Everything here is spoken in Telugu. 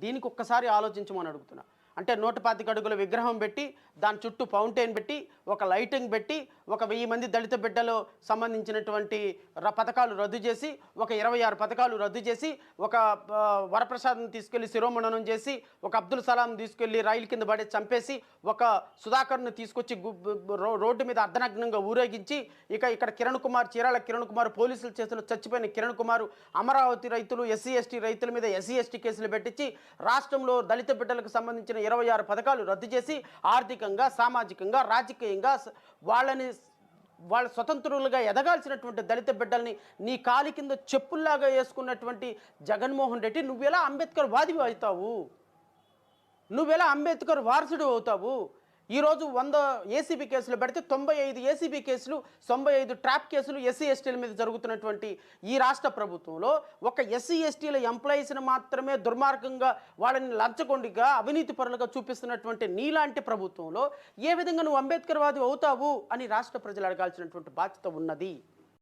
దీనికి ఒక్కసారి ఆలోచించమని అడుగుతున్నా. అంటే 125 అడుగుల విగ్రహం పెట్టి దాని చుట్టూ ఫౌంటైన్ పెట్టి ఒక లైటింగ్ పెట్టి ఒక 1000 మంది దళిత బిడ్డలు సంబంధించినటువంటి పథకాలు రద్దు చేసి ఒక 26 పథకాలు రద్దు చేసి ఒక వరప్రసాదం తీసుకెళ్లి శిరోమణనం చేసి ఒక అబ్దుల్ సలాం తీసుకెళ్లి రైలు కింద పడి చంపేసి ఒక సుధాకర్ను తీసుకొచ్చి రోడ్డు మీద అర్ధనగ్నంగా ఊరేగించి ఇక్కడ కిరణ్ కుమార్ చీరాల కిరణ్ కుమార్ పోలీసుల చేతిలో చచ్చిపోయిన కిరణ్ కుమార్ అమరావతి రైతులు ఎస్సీ ఎస్టీ రైతుల మీద ఎస్సీ ఎస్టీ కేసులు పెట్టించి రాష్ట్రంలో దళిత బిడ్డలకు సంబంధించిన 26 పథకాలు రద్దు చేసి ఆర్థికంగా సామాజికంగా రాజకీయంగా వాళ్ళ స్వతంత్రులుగా ఎదగాల్సినటువంటి దళిత బిడ్డల్ని నీ కాలి కింద చెప్పుల్లాగా వేసుకున్నటువంటి జగన్మోహన్ రెడ్డి నువ్వెలా అంబేద్కర్ వాదివి అవుతావు? నువ్వెలా అంబేద్కర్ వారసుడు అవుతావు? ఈరోజు 100 ఏసీబీ కేసులు పెడితే 95 ఏసీబీ కేసులు 95 ట్రాప్ కేసులు ఎస్సీ ఎస్టీల మీద జరుగుతున్నటువంటి ఈ రాష్ట్ర ప్రభుత్వంలో ఒక ఎస్సీ ఎస్టీల ఎంప్లాయీస్ని మాత్రమే దుర్మార్గంగా వాళ్ళని లంచగొండిగా అవినీతి పరులుగా చూపిస్తున్నటువంటి నీలాంటి ప్రభుత్వంలో ఏ విధంగా నువ్వు అంబేద్కర్ వాది అవుతావు అని రాష్ట్ర ప్రజలు అడగాల్సినటువంటి బాధ్యత ఉన్నది.